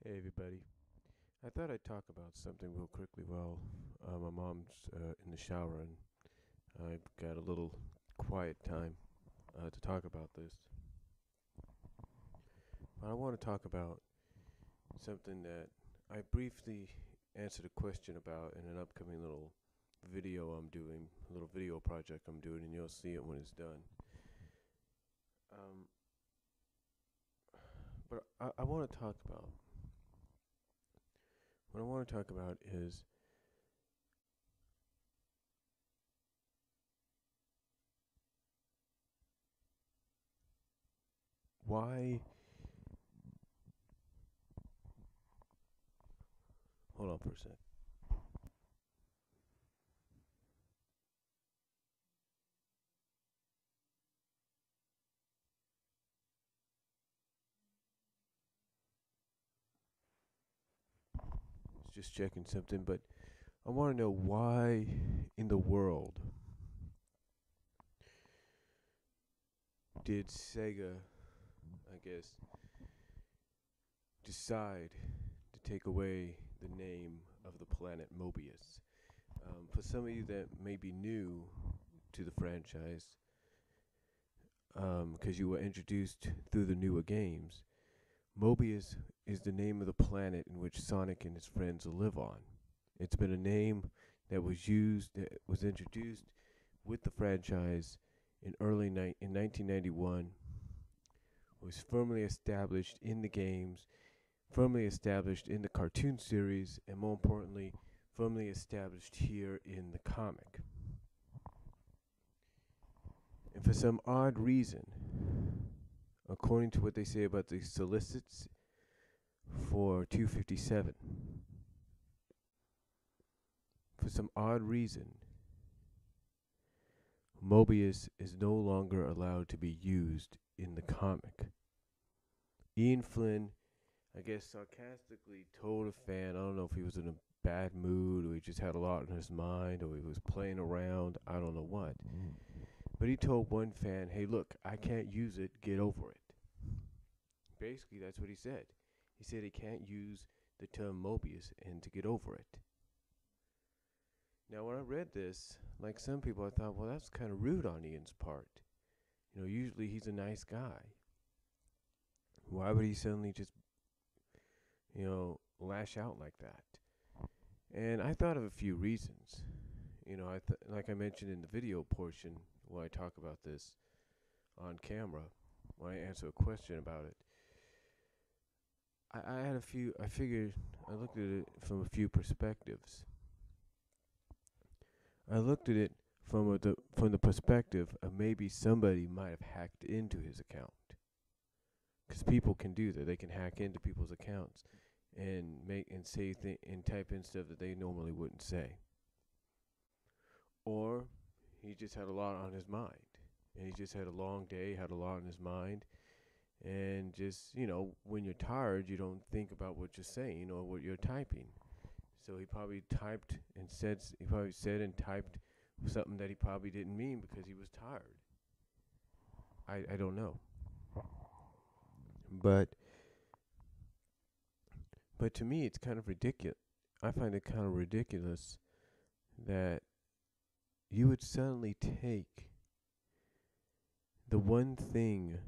Hey everybody. I thought I'd talk about something real quickly while my mom's in the shower and I've got a little quiet time to talk about this. But I want to talk about something that I briefly answered a question about in an upcoming little video I'm doing, a little video project I'm doing, and you'll see it when it's done. Um, but I want to talk about, what I want to talk about is why. Hold on for a sec. Just checking something, but I want to know why in the world did Sega, I guess, decide to take away the name of the planet Mobius? For some of you that may be new to the franchise, because you were introduced through the newer games, Mobius is the name of the planet in which Sonic and his friends live on. It's been a name that was introduced with the franchise in 1991, was firmly established in the games, firmly established in the cartoon series, and more importantly, firmly established here in the comic. And for some odd reason, according to what they say about the solicits for 257, for some odd reason, Mobius is no longer allowed to be used in the comic. Ian Flynn, I guess, sarcastically told a fan, I don't know if he was in a bad mood or he just had a lot on his mind or he was playing around, I don't know what. But he told one fan, hey, look, I can't use it, get over it. Basically, that's what he said. He said he can't use the term Mobius and to get over it. Now, when I read this, like some people, I thought, well, that's kind of rude on Ian's part. You know, usually he's a nice guy. Why would he suddenly just, lash out like that? And I thought of a few reasons. Like I mentioned in the video portion where I talk about this on camera, when I answer a question about it, I had a few. I looked at it from a few perspectives. I looked at it from the perspective of maybe somebody might have hacked into his account, because people can do that. They can hack into people's accounts and and type in stuff that they normally wouldn't say. Or he just had a lot on his mind, and he just had a long day, had a lot on his mind, and just when you're tired, you don't think about what you're saying or what you're typing. So he probably said and typed something that he probably didn't mean because he was tired. I don't know. But to me it's kind of ridiculous. I find it kind of ridiculous that you would suddenly take the one thing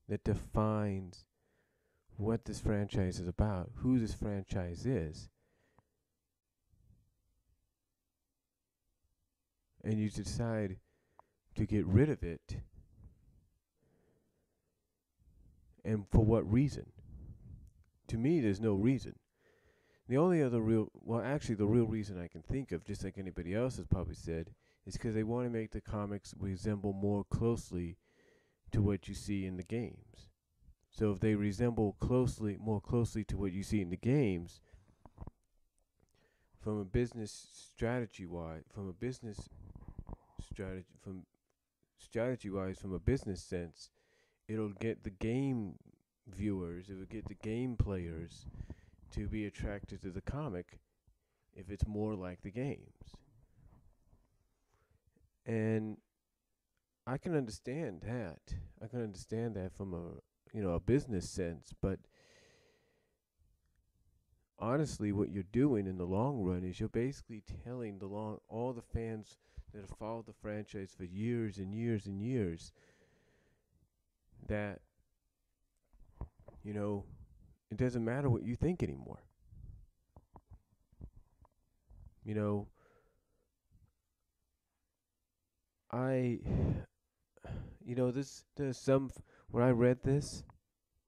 that defines what this franchise is about, who this franchise is, and you decide to get rid of it. And for what reason? To me, there's no reason. The only other the real reason I can think of, just like anybody else has probably said, is because they want to make the comics resemble more closely to what you see in the games. So if they resemble more closely to what you see in the games, from a business strategy wise, from a business sense, it'll get the game viewers, it will get the game players to be attracted to the comic if it's more like the games. And I can understand that. I can understand that from a business sense, but honestly, what you're doing in the long run is you're basically telling all the fans that have followed the franchise for years and years and years that, you know, it doesn't matter what you think anymore. You know, I, there's some, when I read this,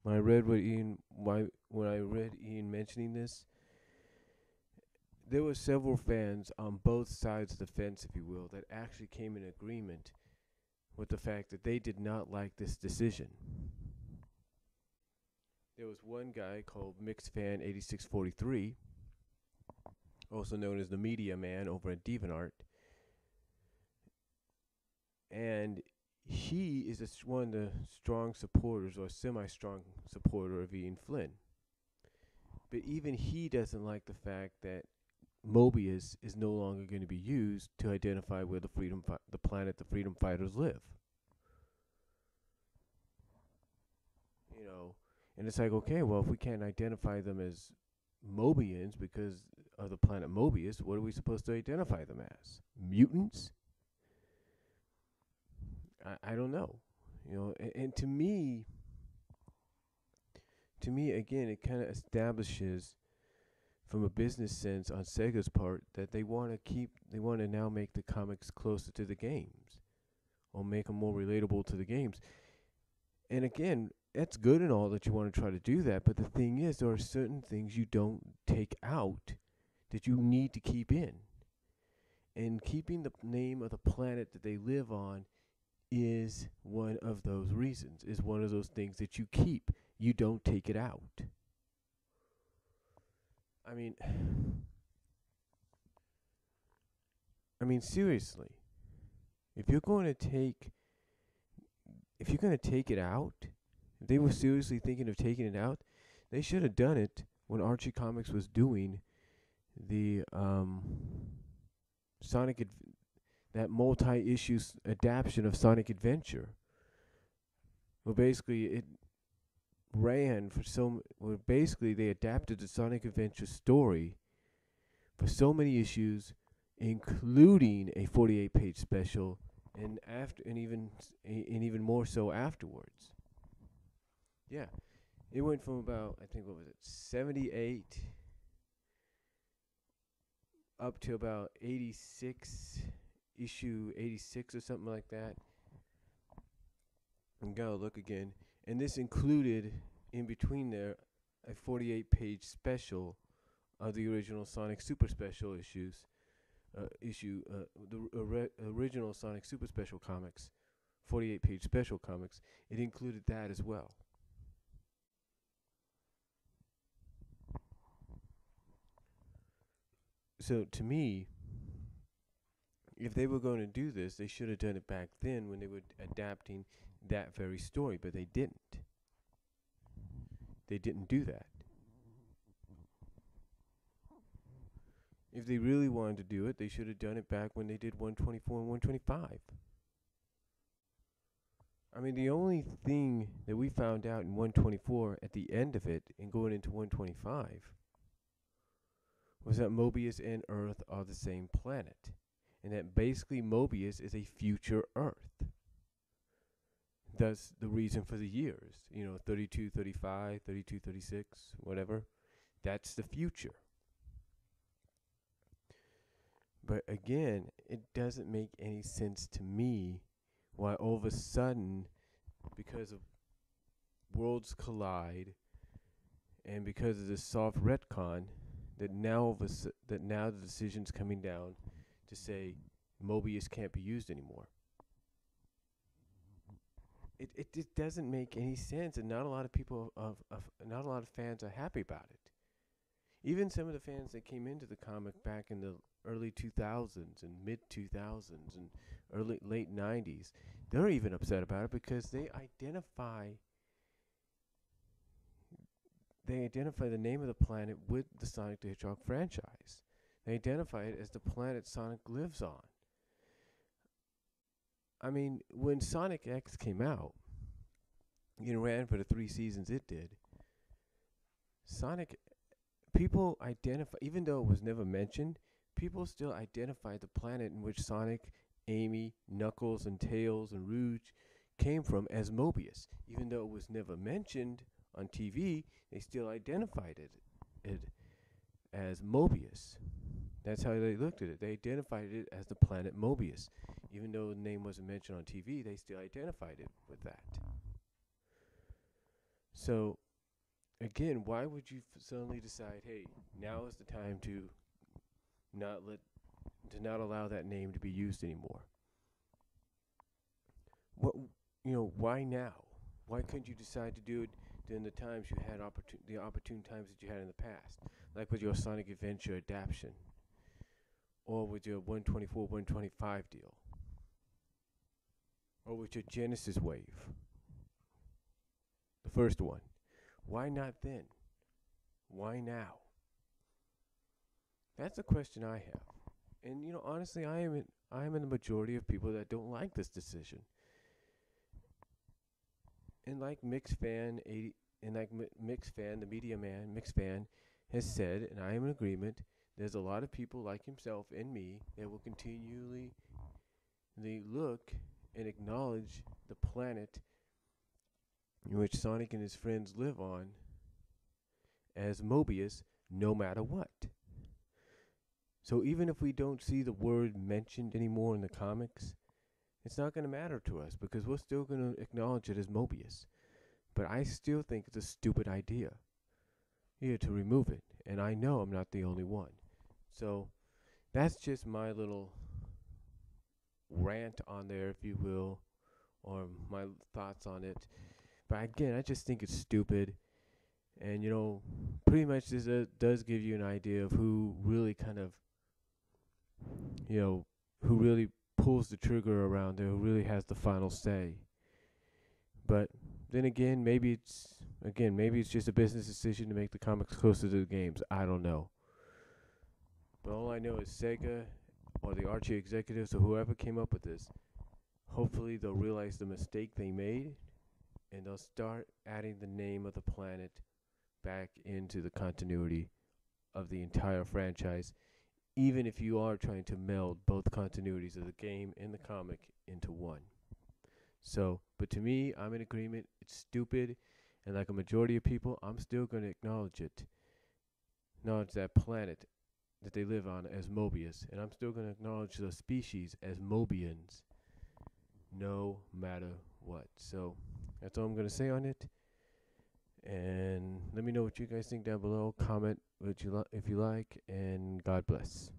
when I read what Ian, why, when I read Ian mentioning this, there were several fans on both sides of the fence, if you will, that actually came in agreement with the fact that they did not like this decision. There was one guy called Mixed Fan 8643, also known as the Media Man over at DeviantArt, and he is one of the strong supporters, or semi-strong supporter, of Ian Flynn. But even he doesn't like the fact that Mobius is no longer going to be used to identify where the planet the freedom fighters live. You know, and it's like, okay, well, if we can't identify them as Mobians because of the planet Mobius, what are we supposed to identify them as? Mutants? I don't know. You know, and to me, again, it kind of establishes, from a business sense on Sega's part, that they want to now make the comics closer to the games, or make them more relatable to the games. And again, that's good and all that you want to try to do that, but the thing is, there are certain things you don't take out that you need to keep in. And keeping the name of the planet that they live on is one of those reasons, is one of those things that you keep. You don't take it out. I mean, seriously, if you're going to take it out, if they were seriously thinking of taking it out, they should have done it when Archie Comics was doing the that multi-issue adaptation of Sonic Adventure. Well, basically, it ran for basically they adapted the Sonic Adventure story for so many issues, including a 48-page special, and even more so afterwards. Yeah, it went from about, I think, what was it, 78 up to about 86 or something like that. I'm gonna look again. And this included, in between there, a 48-page special of the original Sonic Super Special original Sonic Super Special comics, 48-page special comics. It included that as well. So to me, if they were going to do this, they should have done it back then when they were adapting that very story, but they didn't. They didn't do that. If they really wanted to do it, they should have done it back when they did 124 and 125. I mean, the only thing that we found out in 124 at the end of it and going into 125 was that Mobius and Earth are the same planet, and that basically Mobius is a future Earth. That's the reason for the years, 32, 35, 32, 36, whatever. That's the future. But again, it doesn't make any sense to me why all of a sudden, because of Worlds Collide and because of this soft retcon, that now the decision's coming down to say Mobius can't be used anymore. It doesn't make any sense, and not a lot of people not a lot of fans are happy about it. Even some of the fans that came into the comic back in the early 2000s and mid 2000s and late 90s, they're even upset about it because they identify the name of the planet with the Sonic the Hedgehog franchise. They identify it as the planet Sonic lives on. I mean, when Sonic X came out, ran for the 3 seasons it did, Sonic people identify, even though it was never mentioned, people still identify the planet in which Sonic, Amy, Knuckles, and Tails and Rouge came from as Mobius. Even though it was never mentioned on TV, they still identified it as Mobius. That's how they looked at it. They identified it as the planet Mobius. Even though the name wasn't mentioned on TV, they still identified it with that. So, again, why would you suddenly decide, hey, now is the time to not let to not allow that name to be used anymore? What why now? Why couldn't you decide to do it during the times you had the opportune times that you had in the past, like with your Sonic Adventure adaptation, or with your 124, 125 deal, or with your Genesis wave, the first one? Why not then? Why now? That's a question I have. And honestly, I am in the majority of people that don't like this decision. And like Mix Fan 80, and like Mix Fan, the media man, Mix Fan has said, and I am in agreement, there's a lot of people like himself and me that will continually look and acknowledge the planet in which Sonic and his friends live on as Mobius, no matter what. So even if we don't see the word mentioned anymore in the comics, it's not going to matter to us because we're still going to acknowledge it as Mobius. But I still think it's a stupid idea here to remove it, and I know I'm not the only one. So that's just my little rant on there, if you will, or my thoughts on it. But again, I just think it's stupid. And, pretty much this does give you an idea of who really kind of, who really pulls the trigger around there, who really has the final say. But then again, maybe it's just a business decision to make the comics closer to the games. I don't know. But all I know is Sega or the Archie executives or whoever came up with this, hopefully they'll realize the mistake they made and they'll start adding the name of the planet back into the continuity of the entire franchise, even if you are trying to meld both continuities of the game and the comic into one. So, but to me, I'm in agreement. It's stupid, and like a majority of people, I'm still going to acknowledge it. Acknowledge that planet that they live on as Mobius, and I'm still going to acknowledge the species as Mobians, no matter what. So, that's all I'm going to say on it. And let me know what you guys think down below. Comment if you like, and God bless.